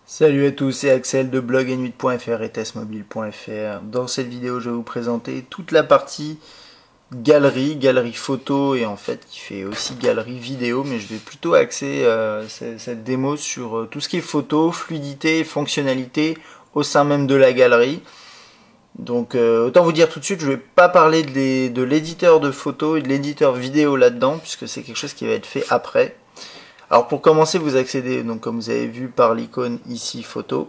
Salut à tous, c'est Axel de blog-et-nuit.fr et testmobile.fr. Dans cette vidéo, je vais vous présenter toute la partie galerie photo et en fait qui fait aussi galerie vidéo, mais je vais plutôt axer cette démo sur tout ce qui est photo, fluidité, fonctionnalité au sein même de la galerie. Donc autant vous dire tout de suite, je ne vais pas parler de l'éditeur de photos et de l'éditeur vidéo là-dedans, puisque c'est quelque chose qui va être fait après. Alors pour commencer, vous accédez, donc comme vous avez vu, par l'icône ici photo.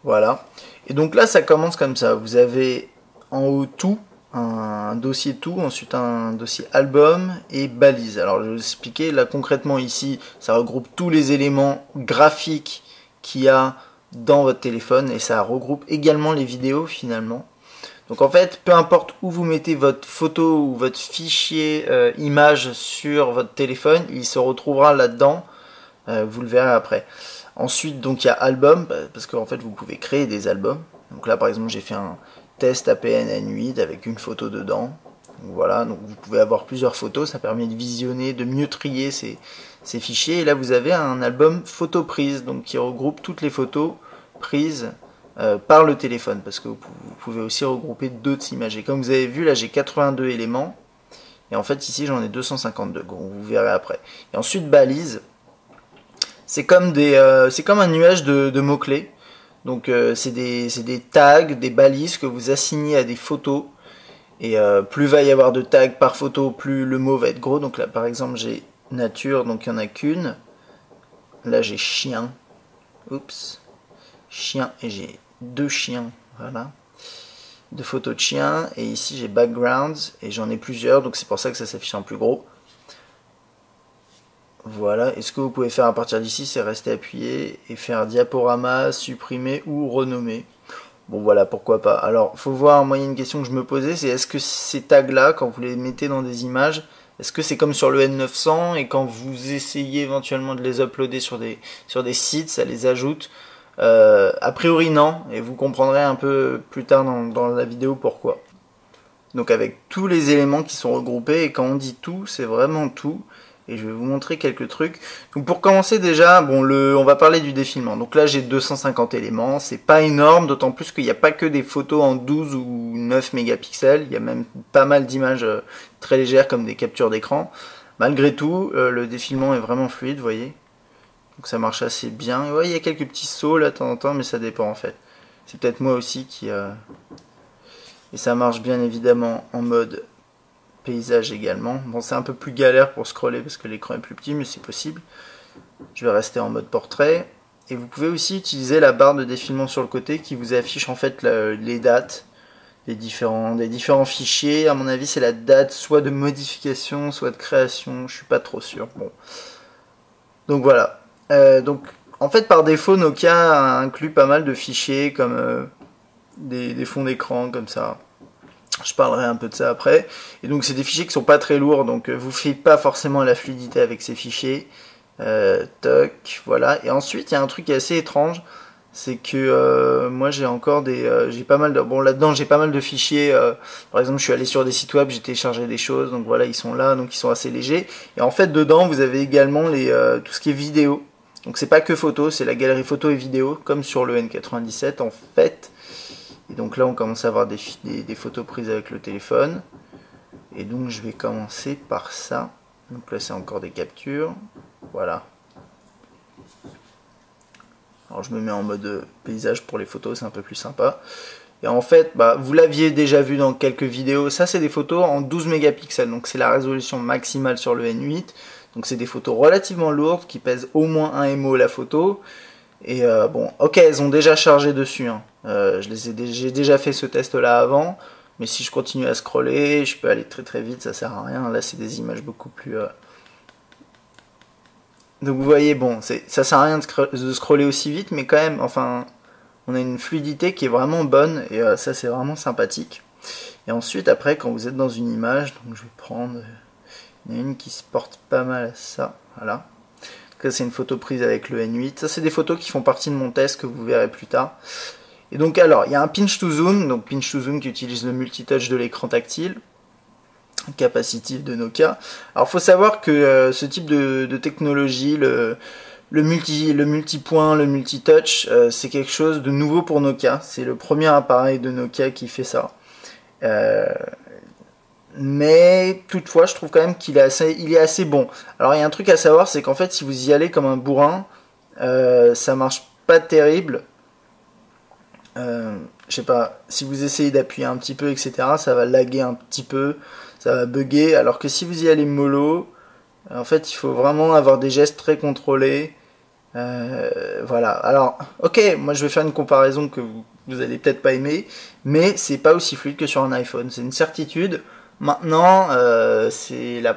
Voilà. Et donc là, ça commence comme ça. Vous avez en haut tout, un dossier tout, ensuite un dossier album et balise. Alors je vais vous expliquer, là concrètement ici, ça regroupe tous les éléments graphiques qu'il y a dans votre téléphone et ça regroupe également les vidéos finalement. Donc en fait, peu importe où vous mettez votre photo ou votre fichier image sur votre téléphone, il se retrouvera là-dedans, vous le verrez après. Ensuite, donc il y a album, parce qu'en fait vous pouvez créer des albums. Donc là par exemple j'ai fait un test APN N8 avec une photo dedans. Donc voilà, donc vous pouvez avoir plusieurs photos, ça permet de visionner, de mieux trier ces fichiers. Et là vous avez un album photo prise, donc qui regroupe toutes les photos prises par le téléphone, parce que vous pouvez aussi regrouper d'autres images. Et comme vous avez vu, là j'ai 82 éléments, et en fait ici j'en ai 252, bon, vous verrez après. Et ensuite balise, c'est comme un nuage de mots-clés, donc c'est des tags, des balises que vous assignez à des photos, et plus va y avoir de tags par photo, plus le mot va être gros. Donc là par exemple j'ai nature, donc il n'y en a qu'une, là j'ai chien, oups, chien, et j'ai deux chiens, voilà, deux photos de chiens, et ici j'ai backgrounds, et j'en ai plusieurs, donc c'est pour ça que ça s'affiche en plus gros. Voilà, et ce que vous pouvez faire à partir d'ici, c'est rester appuyé et faire diaporama, supprimer ou renommer. Bon voilà, pourquoi pas. Alors, faut voir, moi il y a une question que je me posais, c'est est-ce que ces tags-là, quand vous les mettez dans des images, est-ce que c'est comme sur le N900, et quand vous essayez éventuellement de les uploader sur des sites, ça les ajoute? A priori non, et vous comprendrez un peu plus tard dans la vidéo pourquoi. Donc avec tous les éléments qui sont regroupés, et quand on dit tout, c'est vraiment tout, et je vais vous montrer quelques trucs. Donc pour commencer déjà, bon, on va parler du défilement. Donc là j'ai 250 éléments, c'est pas énorme, d'autant plus qu'il n'y a pas que des photos en 12 ou 9 mégapixels, il y a même pas mal d'images très légères comme des captures d'écran. Malgré tout, le défilement est vraiment fluide, vous voyez. Donc ça marche assez bien. Ouais, il y a quelques petits sauts là de temps en temps, mais ça dépend en fait. C'est peut-être moi aussi qui... Et ça marche bien évidemment en mode paysage également. Bon, c'est un peu plus galère pour scroller parce que l'écran est plus petit, mais c'est possible. Je vais rester en mode portrait. Et vous pouvez aussi utiliser la barre de défilement sur le côté qui vous affiche en fait les dates des différents fichiers. À mon avis, c'est la date soit de modification, soit de création. Je suis pas trop sûr. Bon. Donc voilà. Donc en fait par défaut Nokia inclut pas mal de fichiers comme des fonds d'écran comme ça. Je parlerai un peu de ça après. Et donc c'est des fichiers qui sont pas très lourds, donc vous faites pas forcément la fluidité avec ces fichiers. Toc, voilà. Et ensuite il y a un truc qui est assez étrange, c'est que moi j'ai encore j'ai pas mal de, bon là-dedans j'ai pas mal de fichiers. Par exemple je suis allé sur des sites web, j'ai téléchargé des choses, donc voilà ils sont là, donc ils sont assez légers. Et en fait dedans vous avez également tout ce qui est vidéo. Donc c'est pas que photo, c'est la galerie photo et vidéo, comme sur le N97 en fait. Et donc là on commence à avoir des photos prises avec le téléphone. Et donc je vais commencer par ça. Donc là c'est encore des captures. Voilà. Alors je me mets en mode paysage pour les photos, c'est un peu plus sympa. Et en fait, vous l'aviez déjà vu dans quelques vidéos, ça c'est des photos en 12 mégapixels, donc c'est la résolution maximale sur le N8. Donc c'est des photos relativement lourdes qui pèsent au moins 1 MO la photo. Et bon, ok, elles ont déjà chargé dessus. Hein. J'ai déjà fait ce test là avant, mais si je continue à scroller, je peux aller très très vite, ça sert à rien. Là c'est des images beaucoup plus... Donc vous voyez, bon, ça sert à rien de scroller aussi vite, mais quand même, enfin, on a une fluidité qui est vraiment bonne, et ça c'est vraiment sympathique. Et ensuite, après, quand vous êtes dans une image, donc je vais prendre... Il y en a une qui se porte pas mal à ça, voilà. Ça c'est une photo prise avec le N8. Ça c'est des photos qui font partie de mon test que vous verrez plus tard. Et donc alors, il y a un pinch to zoom, donc pinch to zoom qui utilise le multitouch de l'écran tactile, capacitif de Nokia. Alors faut savoir que ce type de technologie, le multipoint, le multitouch, c'est quelque chose de nouveau pour Nokia. C'est le premier appareil de Nokia qui fait ça. Mais toutefois, je trouve quand même qu'il est assez bon. Alors il y a un truc à savoir, c'est qu'en fait, si vous y allez comme un bourrin, ça marche pas terrible. Je sais pas, si vous essayez d'appuyer un petit peu, etc., ça va laguer un petit peu, ça va bugger. Alors que si vous y allez mollo, en fait, il faut vraiment avoir des gestes très contrôlés. Voilà. Alors, ok, moi je vais faire une comparaison que vous allez peut-être pas aimer, mais c'est pas aussi fluide que sur un iPhone. C'est une certitude. Maintenant, c'est la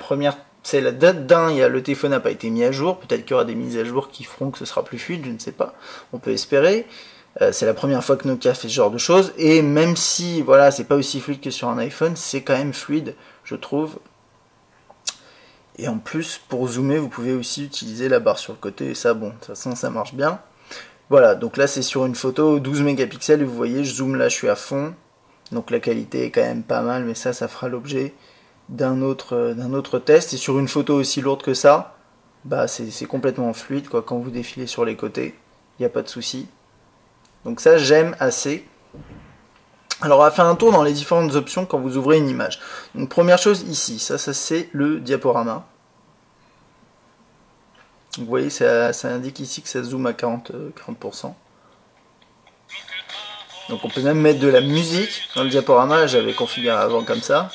date d'un, le téléphone n'a pas été mis à jour. Peut-être qu'il y aura des mises à jour qui feront que ce sera plus fluide, je ne sais pas. On peut espérer. C'est la première fois que Nokia fait ce genre de choses. Et même si, voilà, c'est pas aussi fluide que sur un iPhone, c'est quand même fluide, je trouve. Et en plus, pour zoomer, vous pouvez aussi utiliser la barre sur le côté. Et ça, bon, de toute façon, ça marche bien. Voilà, donc là, c'est sur une photo 12 mégapixels. Et vous voyez, je zoome là, je suis à fond. Donc la qualité est quand même pas mal, mais ça fera l'objet d'un autre test. Et sur une photo aussi lourde que ça, bah c'est complètement fluide, quoi. Quand vous défilez sur les côtés, il n'y a pas de souci. Donc ça, j'aime assez. Alors on va faire un tour dans les différentes options quand vous ouvrez une image. Donc première chose ici, ça c'est le diaporama. Vous voyez, ça indique ici que ça zoome à 40%. Donc on peut même mettre de la musique dans le diaporama, j'avais configuré avant comme ça.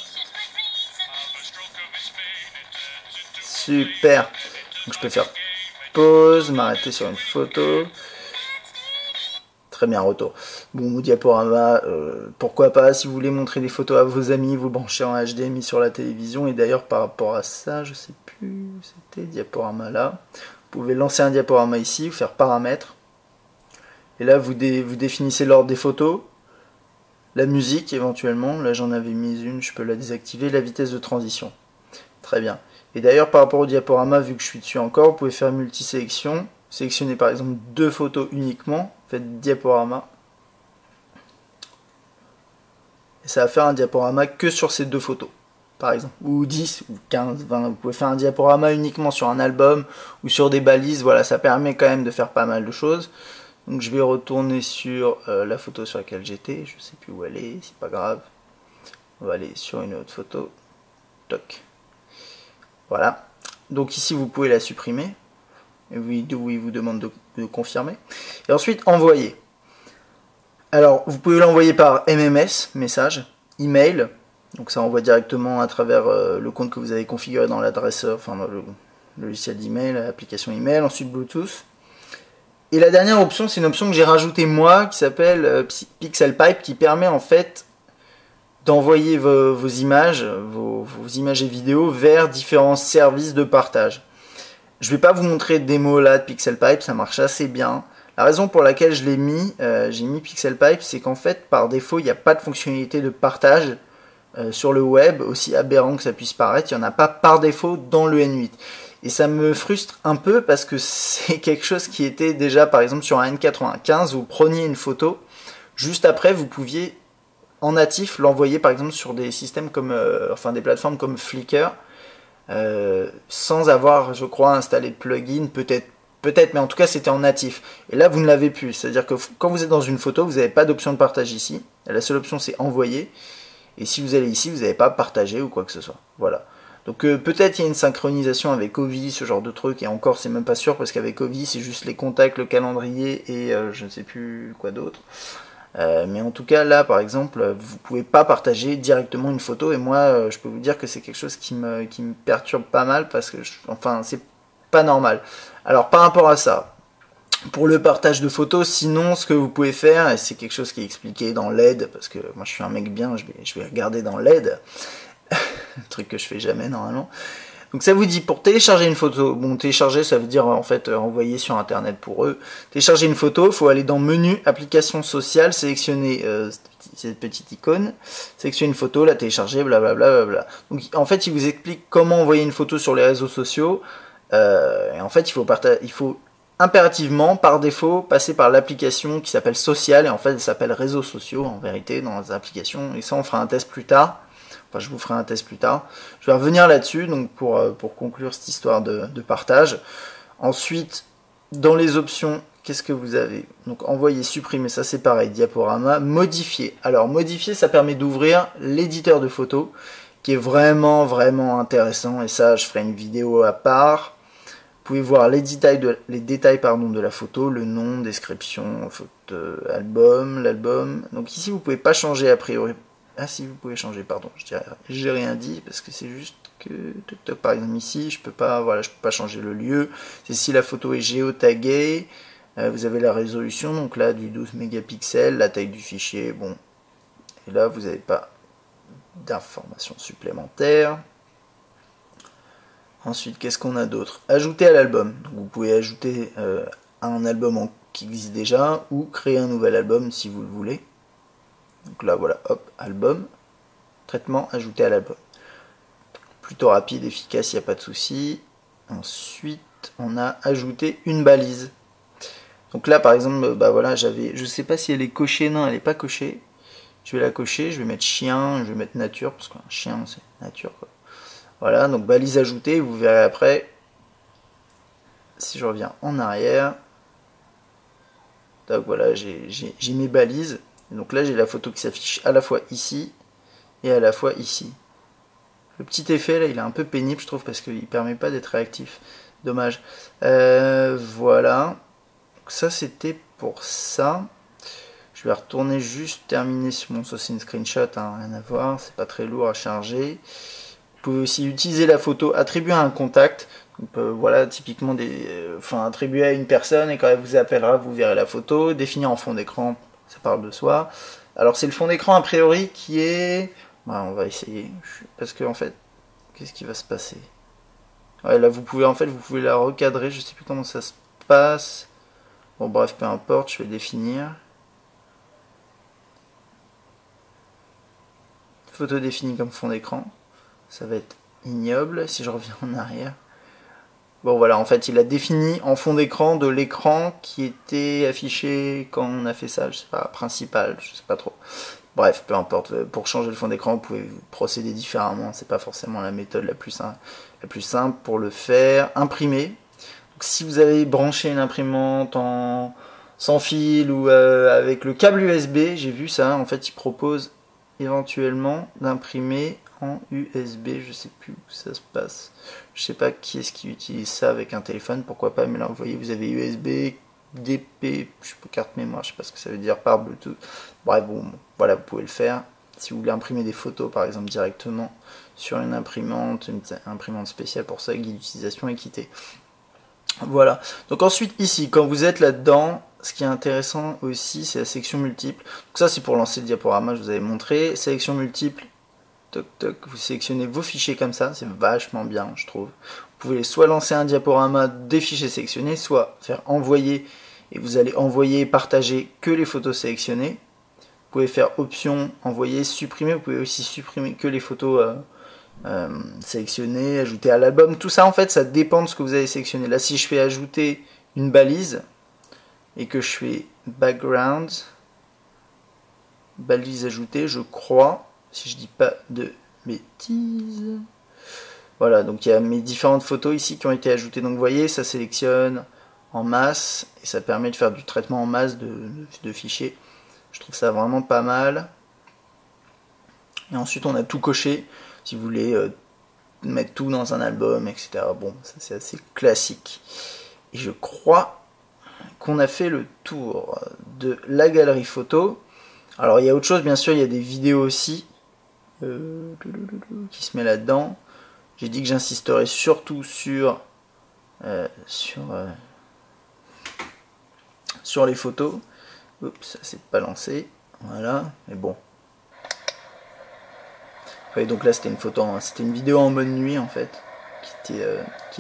Super. Donc je peux faire pause, m'arrêter sur une photo. Très bien, retour. Bon, au diaporama, pourquoi pas, si vous voulez montrer des photos à vos amis, vous branchez en HDMI sur la télévision. Et d'ailleurs, par rapport à ça, je sais plus, c'était diaporama là. Vous pouvez lancer un diaporama ici, vous faire paramètres. Et là, vous définissez l'ordre des photos, la musique éventuellement. Là, j'en avais mis une, je peux la désactiver. La vitesse de transition. Très bien. Et d'ailleurs, par rapport au diaporama, vu que je suis dessus encore, vous pouvez faire multi-sélection. Sélectionnez par exemple 2 photos uniquement. Faites diaporama. Et ça va faire un diaporama que sur ces 2 photos. Par exemple. Ou 10, ou 15, 20. Vous pouvez faire un diaporama uniquement sur un album ou sur des balises. Voilà, ça permet quand même de faire pas mal de choses. Donc je vais retourner sur la photo sur laquelle j'étais. Je sais plus où elle est, c'est pas grave. On va aller sur une autre photo. Toc. Voilà. Donc ici vous pouvez la supprimer. Et oui, il vous demande de confirmer. Et ensuite envoyer. Alors vous pouvez l'envoyer par MMS, message, email. Donc ça envoie directement à travers le compte que vous avez configuré dans l'adresse, enfin dans le logiciel d'email, l'application email. Ensuite Bluetooth. Et la dernière option, c'est une option que j'ai rajoutée moi, qui s'appelle PixelPipe, qui permet en fait d'envoyer vos images, vos images et vidéos vers différents services de partage. Je ne vais pas vous montrer de démo là de PixelPipe, ça marche assez bien. La raison pour laquelle je l'ai mis, j'ai mis PixelPipe, c'est qu'en fait, par défaut, il n'y a pas de fonctionnalité de partage sur le web, aussi aberrant que ça puisse paraître, il n'y en a pas par défaut dans le N8. Et ça me frustre un peu parce que c'est quelque chose qui était déjà, par exemple, sur un N95, vous preniez une photo, juste après, vous pouviez, en natif, l'envoyer, par exemple, sur des systèmes comme, des plateformes comme Flickr, sans avoir, je crois, installé de plugin, peut-être, mais en tout cas, c'était en natif. Et là, vous ne l'avez plus. C'est-à-dire que quand vous êtes dans une photo, vous n'avez pas d'option de partage ici. La seule option, c'est envoyer. Et si vous allez ici, vous n'avez pas partagé ou quoi que ce soit. Voilà. Donc peut-être il y a une synchronisation avec Ovi, ce genre de truc, et encore c'est même pas sûr parce qu'avec Ovi c'est juste les contacts, le calendrier et je ne sais plus quoi d'autre. Mais en tout cas là par exemple vous pouvez pas partager directement une photo et moi je peux vous dire que c'est quelque chose qui me perturbe pas mal parce que c'est pas normal. Alors par rapport à ça, pour le partage de photos, sinon ce que vous pouvez faire, et c'est quelque chose qui est expliqué dans l'aide, parce que moi je suis un mec bien, je vais regarder dans l'aide. Truc que je fais jamais normalement. Donc ça vous dit pour télécharger une photo, bon télécharger ça veut dire en fait envoyer sur internet pour eux. Télécharger une photo, il faut aller dans menu application sociale, sélectionner cette petite icône, sélectionner une photo, la télécharger, blablabla. Bla. Donc en fait il vous explique comment envoyer une photo sur les réseaux sociaux. Et en fait il faut impérativement par défaut passer par l'application qui s'appelle Social et en fait elle s'appelle réseaux sociaux en vérité dans les applications et ça on fera un test plus tard. Enfin, je vous ferai un test plus tard. Je vais revenir là-dessus donc pour conclure cette histoire de partage. Ensuite, dans les options, qu'est-ce que vous avez? Donc envoyer, supprimer, ça c'est pareil, diaporama, modifier. Alors modifier, ça permet d'ouvrir l'éditeur de photos, qui est vraiment intéressant, et ça je ferai une vidéo à part. Vous pouvez voir les détails de la photo, le nom, description, photo, album, l'album. Donc ici vous pouvez pas changer a priori. Ah si, vous pouvez changer, pardon, j'ai rien dit parce que c'est juste que par exemple ici je peux pas, voilà, je peux pas changer le lieu. C'est si la photo est géotaguée, vous avez la résolution, donc là du 12 mégapixels, la taille du fichier, bon. Et là vous n'avez pas d'informations supplémentaires. Ensuite, qu'est-ce qu'on a d'autre? Ajouter à l'album. Vous pouvez ajouter un album qui existe déjà ou créer un nouvel album si vous le voulez. Donc là, voilà, hop, album, traitement, ajouter à l'album. Plutôt rapide, efficace, il n'y a pas de souci. Ensuite, on a ajouté une balise. Donc là, par exemple, bah voilà, je sais pas si elle est cochée, non, elle n'est pas cochée. Je vais la cocher, je vais mettre chien, je vais mettre nature, parce qu'un chien, c'est nature, quoi. Voilà, donc balise ajoutée, vous verrez après, si je reviens en arrière, donc voilà, j'ai mes balises, donc là j'ai la photo qui s'affiche à la fois ici et à la fois ici. Le petit effet là, il est un peu pénible je trouve, parce qu'il ne permet pas d'être réactif, dommage. Voilà, donc ça c'était pour ça. Je vais retourner juste terminer sur mon, ça c'est une screenshot, hein, rien à voir, c'est pas très lourd à charger. Vous pouvez aussi utiliser la photo, attribuer à un contact. Donc, voilà, typiquement attribuer à une personne et quand elle vous appellera, vous verrez la photo. Définir en fond d'écran, ça parle de soi. Alors c'est le fond d'écran a priori qui est... Bah, on va essayer, parce que en fait, qu'est-ce qui va se passer? Ouais, là vous pouvez la recadrer, je sais plus comment ça se passe. Bon bref, peu importe, je vais définir. Photo définie comme fond d'écran. Ça va être ignoble si je reviens en arrière. Bon voilà, en fait il a défini en fond d'écran de l'écran qui était affiché quand on a fait ça, je sais pas, principal, je sais pas trop. Bref, peu importe, pour changer le fond d'écran, vous pouvez procéder différemment, c'est pas forcément la méthode la plus simple pour le faire. Imprimer. Donc, si vous avez branché une imprimante sans fil ou avec le câble USB, j'ai vu ça, en fait il propose éventuellement d'imprimer en USB, je sais plus où ça se passe, je sais pas qui est-ce qui utilise ça avec un téléphone, pourquoi pas, mais là vous voyez vous avez USB, DP, je sais pas, carte mémoire, je sais pas ce que ça veut dire par Bluetooth, bref bon, voilà, vous pouvez le faire, si vous voulez imprimer des photos par exemple directement sur une imprimante spéciale pour ça, guide d'utilisation équité. Voilà, donc ensuite ici, quand vous êtes là-dedans, ce qui est intéressant aussi, c'est la sélection multiple. Donc ça c'est pour lancer le diaporama, je vous avais montré. Sélection multiple, toc toc, vous sélectionnez vos fichiers comme ça, c'est vachement bien je trouve. Vous pouvez soit lancer un diaporama des fichiers sélectionnés, soit faire envoyer, et vous allez envoyer et partager que les photos sélectionnées. Vous pouvez faire option, envoyer, supprimer, vous pouvez aussi supprimer que les photos sélectionner, ajouter à l'album, tout ça en fait ça dépend de ce que vous avez sélectionné. Là si je fais ajouter une balise et que je fais background, balise ajoutée, je crois, si je dis pas de bêtises, voilà, donc il y a mes différentes photos ici qui ont été ajoutées, donc vous voyez ça sélectionne en masse et ça permet de faire du traitement en masse de fichiers. Je trouve ça vraiment pas mal. Et ensuite on a tout coché si vous voulez mettre tout dans un album, etc. Bon, ça c'est assez classique. Et je crois qu'on a fait le tour de la galerie photo. Alors il y a autre chose, bien sûr, il y a des vidéos aussi qui se met là-dedans. J'ai dit que j'insisterai surtout sur les photos. Oups, ça s'est pas lancé. Voilà, mais bon. Ouais, donc là c'était une photo, c'était une vidéo en mode nuit en fait, qui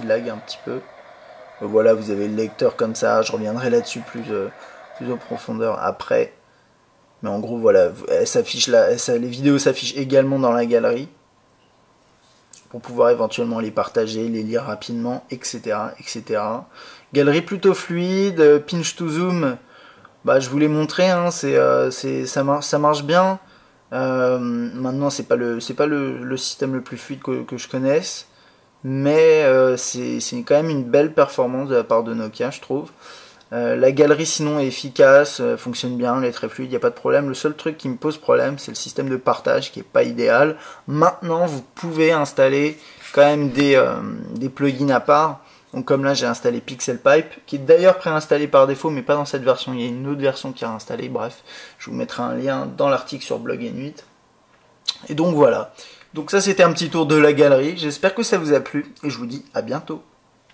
lag un petit peu. Voilà, vous avez le lecteur comme ça, je reviendrai là-dessus plus en profondeur après. Mais en gros voilà, elle s'affiche là, les vidéos s'affichent également dans la galerie pour pouvoir éventuellement les partager, les lire rapidement, etc. etc. Galerie plutôt fluide, pinch to zoom, bah je vous l'ai montré, hein, ça marche bien. Maintenant c'est pas le système le plus fluide que je connaisse, mais c'est quand même une belle performance de la part de Nokia, je trouve. La galerie sinon est efficace, fonctionne bien, elle est très fluide, il n'y a pas de problème. Le seul truc qui me pose problème, c'est le système de partage qui est pas idéal. Maintenant, vous pouvez installer quand même des plugins à part. Donc comme là, j'ai installé PixelPipe, qui est d'ailleurs préinstallé par défaut, mais pas dans cette version. Il y a une autre version qui est installée. Bref, je vous mettrai un lien dans l'article sur Blog N8. Et donc voilà. Donc ça, c'était un petit tour de la galerie. J'espère que ça vous a plu et je vous dis à bientôt.